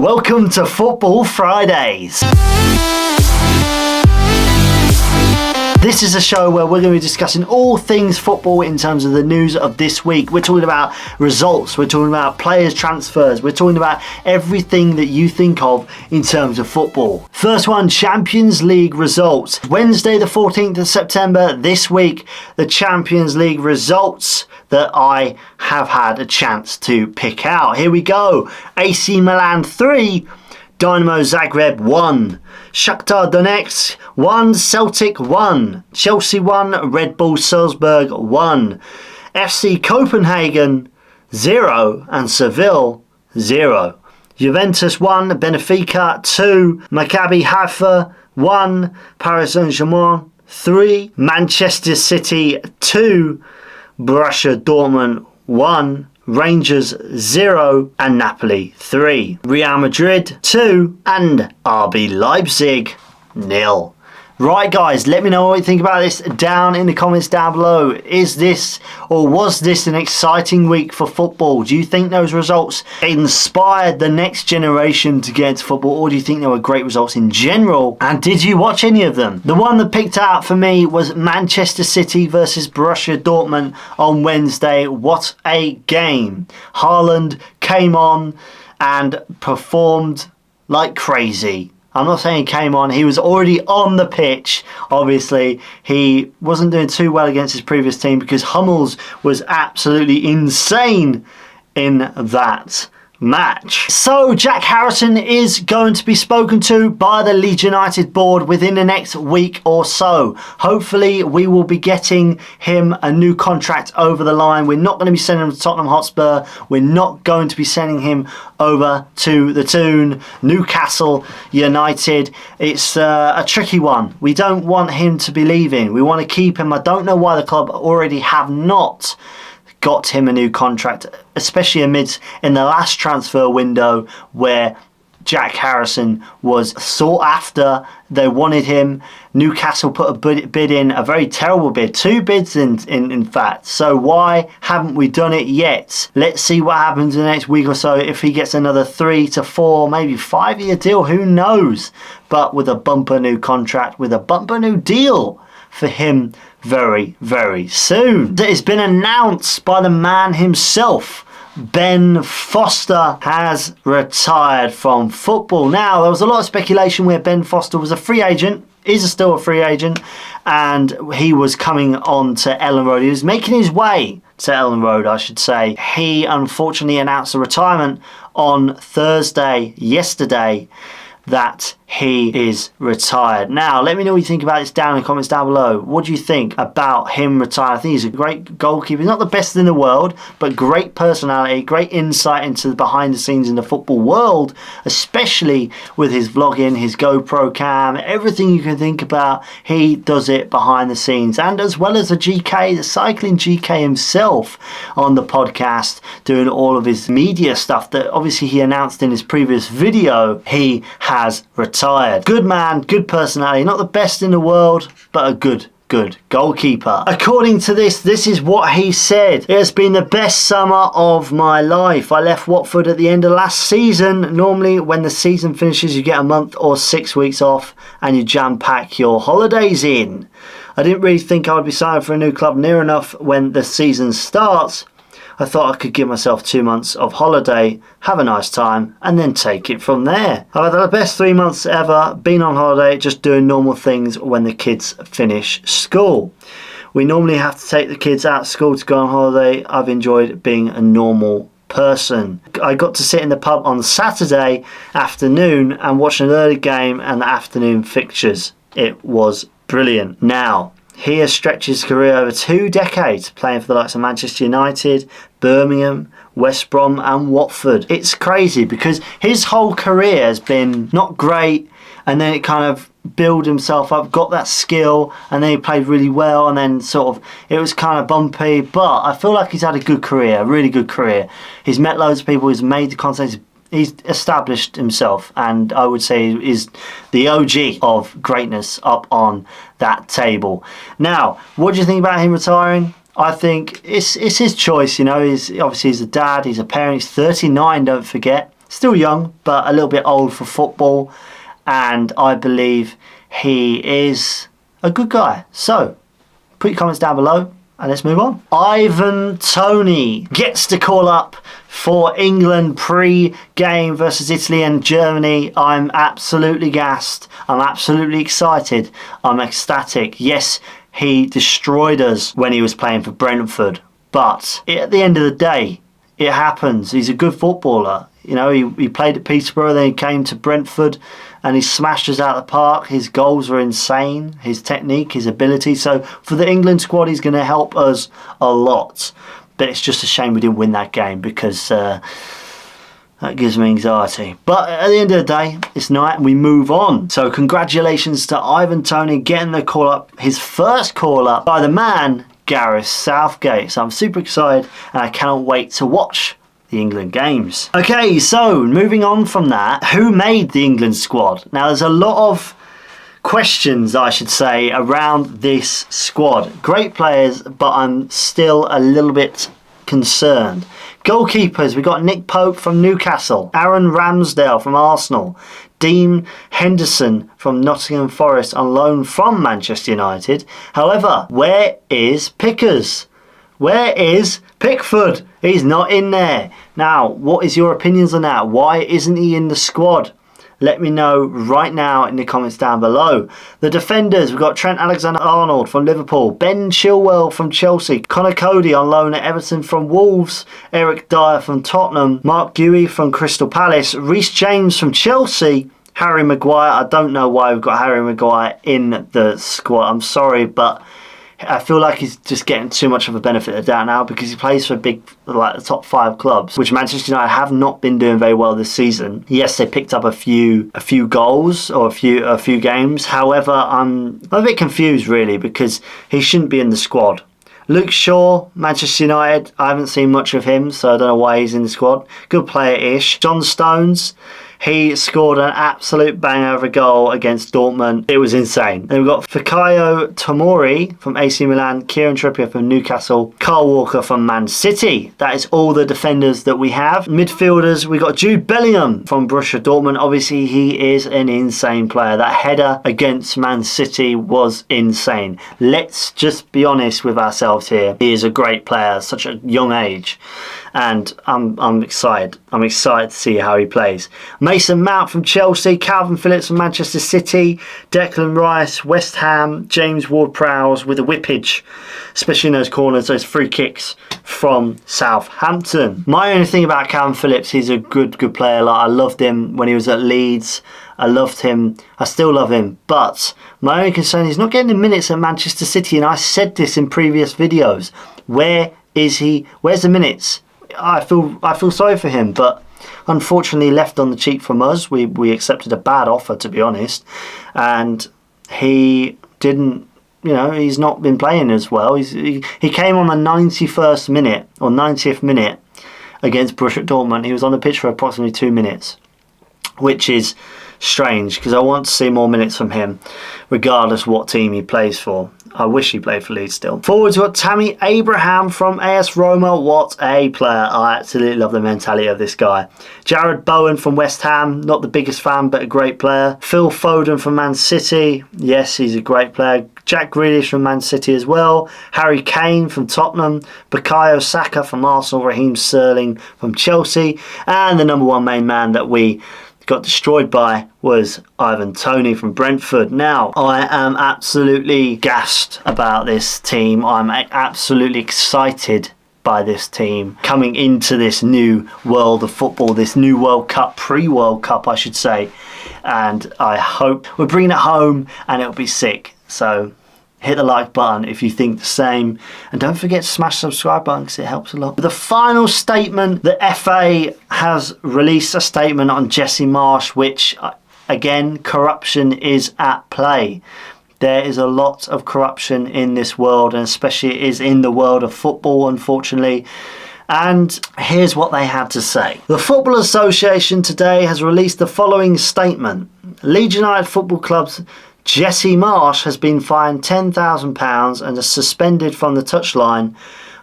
welcome to Football Fridays. This is a show where we're going to be discussing all things football in terms of the news of this week. We're talking about results, we're talking about players' transfers, we're talking about everything that you think of in terms of football. First one, Champions League results. Wednesday the 14th of September, this week, the Champions League results that I have had a chance to pick out. Here we go. AC Milan 3, Dynamo Zagreb 1. Shakhtar Donetsk 1, Celtic 1, Chelsea 1, Red Bull Salzburg 1, FC Copenhagen 0 and Seville 0. Juventus 1, Benfica 2, Maccabi Haifa 1, Paris Saint-Germain 3, Manchester City 2, Borussia Dortmund 1, Rangers 0 and Napoli 3. Real Madrid 2 and RB Leipzig 0. Right guys, let me know what you think about this down in the comments down below. Is this or was this an exciting week for football? Do you think those results inspired the next generation to get into football, or do you think they were great results in general? And did you watch any of them? The one that picked out for me was Manchester City versus Borussia Dortmund on Wednesday. What a game. Haaland came on and performed like crazy. I'm not saying he came on, he was already on the pitch. Obviously, he wasn't doing too well against his previous team because Hummels was absolutely insane in that match. So Jack Harrison is going to be spoken to by the Leeds United board within the next week or so. Hopefully we will be getting him a new contract over the line. We're not going to be sending him to Tottenham Hotspur. We're not going to be sending him over to the Toon, Newcastle United. It's a tricky one. We don't want him to be leaving. We want to keep him. I don't know why the club already have not got him a new contract, especially amidst in the last transfer window where Jack Harrison was sought after. They wanted him. Newcastle put a bid in, a very terrible bid, 2 bids in fact. So why haven't we done it yet? Let's see what happens in the next week or so. If he gets another 3 to 4, maybe 5-year deal, who knows? But with a bumper new contract, with a bumper new deal for him very, very soon. It has been announced by the man himself. Ben Foster has retired from football. Now, there was a lot of speculation where Ben Foster was a free agent, is still a free agent, and he was coming on to Ellen Road. He was making his way to Ellen Road, I should say. He unfortunately announced a retirement on Thursday, yesterday, that he is retired. Now, let me know what you think about this down in the comments down below. What do you think about him retiring? I think he's a great goalkeeper. He's not the best in the world, but great personality, great insight into the behind the scenes in the football world, especially with his vlogging, his GoPro cam, everything you can think about, he does it behind the scenes. And as well as the GK, the cycling GK himself on the podcast, doing all of his media stuff that obviously he announced in his previous video, he has retired. Good man, good personality, not the best in the world, but a good goalkeeper. According to this is what he said. It has been the best summer of my life. I left Watford at the end of last season. Normally when the season finishes you get a month or 6 weeks off and you jam pack your holidays in. I didn't really think I would be signing for a new club near enough when the season starts. I thought I could give myself 2 months of holiday, have a nice time, and then take it from there. I've had the best 3 months ever, been on holiday, just doing normal things when the kids finish school. We normally have to take the kids out of school to go on holiday. I've enjoyed being a normal person. I got to sit in the pub on Saturday afternoon and watch an early game and the afternoon fixtures. It was brilliant. Now, he has stretched his career over 2 decades, playing for the likes of Manchester United, Birmingham, West Brom and Watford. It's crazy because his whole career has been not great, and then it kind of build himself up, got that skill, and then he played really well, and then sort of it was kind of bumpy, but I feel like he's had a good career, a really good career. He's met loads of people, he's made the contacts, he's established himself, and I would say is the OG of greatness up on that table. Now, what do you think about him retiring? I think it's his choice, you know. He's a dad, he's a parent, he's 39, don't forget. Still young, but a little bit old for football. And I believe he is a good guy. So, put your comments down below and let's move on. Ivan Toney gets the call up for England pre-game versus Italy and Germany. I'm absolutely gassed. I'm absolutely excited. I'm ecstatic. Yes, he destroyed us when he was playing for Brentford. But at the end of the day, it happens. He's a good footballer. You know, he played at Peterborough, then he came to Brentford and he smashed us out of the park. His goals were insane. His technique, his ability. So for the England squad, he's going to help us a lot. But it's just a shame we didn't win that game because that gives me anxiety. But at the end of the day, it's night and we move on. So congratulations to Ivan Toney getting the call up. His first call up by the man, Gareth Southgate. So I'm super excited and I cannot wait to watch the England games. Okay, so moving on from that, who made the England squad? Now there's a lot of questions, I should say, around this squad. Great players, but I'm still a little bit concerned. Goalkeepers, we got Nick Pope from Newcastle, Aaron Ramsdale from Arsenal, Dean Henderson from Nottingham Forest on loan from Manchester United. However, where is Pickers? Where is Pickford? He's not in there. Now, what is your opinions on that? Why isn't he in the squad? Let me know right now in the comments down below. The defenders, we've got Trent Alexander-Arnold from Liverpool, Ben Chilwell from Chelsea, Connor Cody on loan at Everton from Wolves, Eric Dyer from Tottenham, Mark Guéhi from Crystal Palace, Reece James from Chelsea, Harry Maguire. I don't know why we've got Harry Maguire in the squad. I'm sorry, but I feel like he's just getting too much of a benefit of the doubt now because he plays for big, like the top 5 clubs, which Manchester United have not been doing very well this season. Yes, they picked up a few goals or a few games. However, I'm a bit confused really because he shouldn't be in the squad. Luke Shaw, Manchester United, I haven't seen much of him, so I don't know why he's in the squad. Good player-ish. John Stones, he scored an absolute banger of a goal against Dortmund. It was insane. Then we've got Fikayo Tomori from AC Milan, Kieran Trippier from Newcastle, Kyle Walker from Man City. That is all the defenders that we have. Midfielders, we got Jude Bellingham from Borussia Dortmund. Obviously, he is an insane player. That header against Man City was insane. Let's just be honest with ourselves here. He is a great player, such a young age. And I'm excited. I'm excited to see how he plays. Mason Mount from Chelsea, Calvin Phillips from Manchester City, Declan Rice, West Ham, James Ward-Prowse with a whippage, especially in those corners, those free kicks from Southampton. My only thing about Calvin Phillips, he's a good player. Like, I loved him when he was at Leeds. I loved him. I still love him. But my only concern is not getting the minutes at Manchester City. And I said this in previous videos. Where is he? Where's the minutes? I feel sorry for him, but unfortunately left on the cheap from us. We accepted a bad offer, to be honest, and he didn't. You know, he's not been playing as well. He came on the 91st minute or 90th minute against Borussia Dortmund. He was on the pitch for approximately 2 minutes, which is strange because I want to see more minutes from him, regardless what team he plays for. I wish he played for Leeds still. Forwards, we've got Tammy Abraham from AS Roma. What a player. I absolutely love the mentality of this guy. Jared Bowen from West Ham. Not the biggest fan, but a great player. Phil Foden from Man City. Yes, he's a great player. Jack Grealish from Man City as well. Harry Kane from Tottenham. Bukayo Saka from Arsenal. Raheem Sterling from Chelsea. And the number one main man that we got destroyed by was Ivan Toney from Brentford. Now, I am absolutely gassed about this team. I'm absolutely excited by this team coming into this new world of football, this new World Cup, pre-World Cup, I should say. And I hope we're bringing it home and it'll be sick. So hit the like button if you think the same. And don't forget to smash the subscribe button because it helps a lot. The final statement, the FA has released a statement on Jesse Marsch, which, again, corruption is at play. There is a lot of corruption in this world, and especially it is in the world of football, unfortunately. And here's what they had to say. The Football Association today has released the following statement. Leeds United Football Club's Jesse Marsch has been fined £10,000 and is suspended from the touchline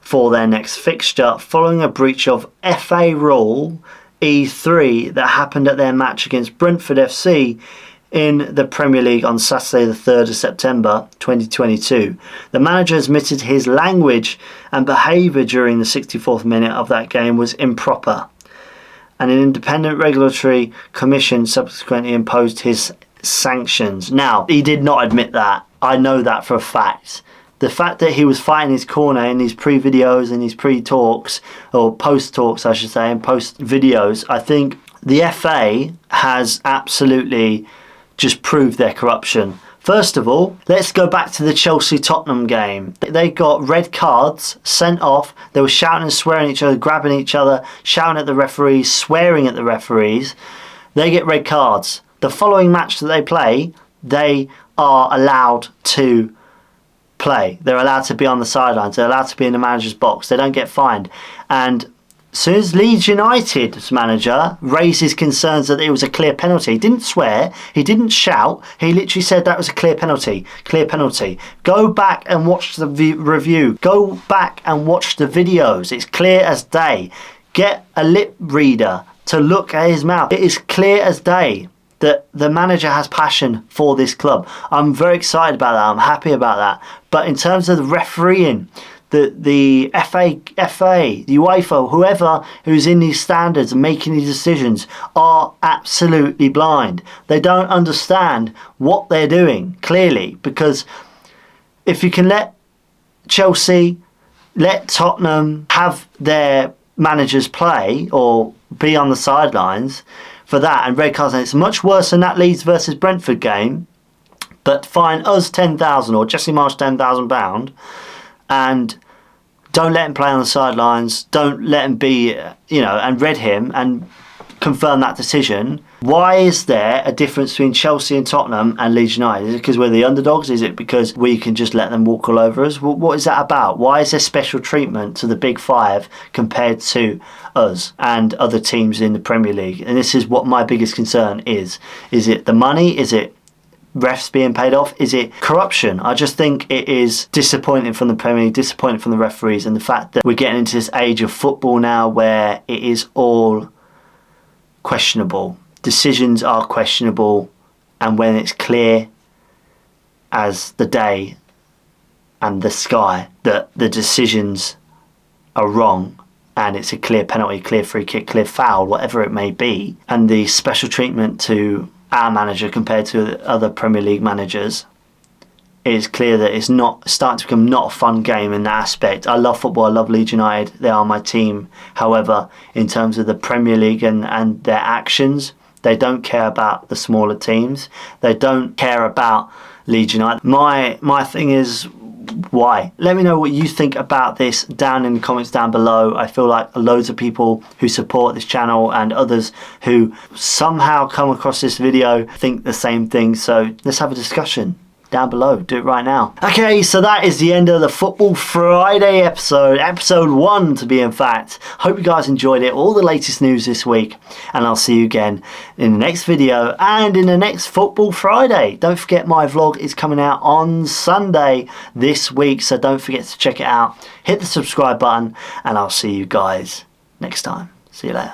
for their next fixture following a breach of FA rule E3 that happened at their match against Brentford FC in the Premier League on Saturday the 3rd of September 2022. The manager admitted his language and behaviour during the 64th minute of that game was improper, and an independent regulatory commission subsequently imposed his sanctions. Now, he did not admit that. I know that for a fact. The fact that he was fighting his corner in his pre-videos and his pre-talks, or post-talks I should say, and post-videos, I think the FA has absolutely just proved their corruption. First of all, let's go back to the Chelsea-Tottenham game. They got red cards, sent off. They were shouting and swearing at each other, grabbing each other, shouting at the referees, swearing at the referees. They get red cards. The following match that they play, they are allowed to play. They're allowed to be on the sidelines. They're allowed to be in the manager's box. They don't get fined. And as soon as Leeds United's manager raises concerns that it was a clear penalty, he didn't swear, he didn't shout, he literally said that was a clear penalty. Clear penalty. Go back and watch the review. Go back and watch the videos. It's clear as day. Get a lip reader to look at his mouth. It is clear as day that the manager has passion for this club. I'm very excited about that. I'm happy about that. But in terms of the refereeing, the FA, the UEFA, whoever who's in these standards and making these decisions are absolutely blind. They don't understand what they're doing, clearly, because if you can let Chelsea, let Tottenham have their managers play or be on the sidelines for that and red cards, and it's much worse than that Leeds versus Brentford game, but fine us 10,000 or Jesse Marsh £10,000 and don't let him play on the sidelines, don't let him be, and red him and confirm that decision. Why is there a difference between Chelsea and Tottenham and Leeds United? Is it because we're the underdogs? Is it because we can just let them walk all over us? What is that about? Why is there special treatment to the big five compared to us and other teams in the Premier League? And this is what my biggest concern is. Is it the money? Is it refs being paid off? Is it corruption? I just think it is disappointing from the Premier League, disappointing from the referees, and the fact that we're getting into this age of football now where it is all questionable. Decisions are questionable, and when it's clear as the day and the sky that the decisions are wrong and it's a clear penalty, clear free kick, clear foul, whatever it may be, and the special treatment to our manager compared to other Premier League managers, it's clear that it's not starting to become not a fun game in that aspect. I love football, I love Leeds United, they are my team. However, in terms of the Premier League and their actions, they don't care about the smaller teams. They don't care about Leeds United. My thing is, why? Let me know what you think about this down in the comments down below. I feel like loads of people who support this channel and others who somehow come across this video think the same thing. So let's have a discussion down below. Do it right now. Okay, so that is the end of the Football Friday episode 1 to be in fact. Hope you guys enjoyed it, all the latest news this week, and I'll see you again in the next video and in the next Football Friday. Don't forget my vlog is coming out on Sunday this week, so don't forget to check it out. Hit the subscribe button and I'll see you guys next time. See you later.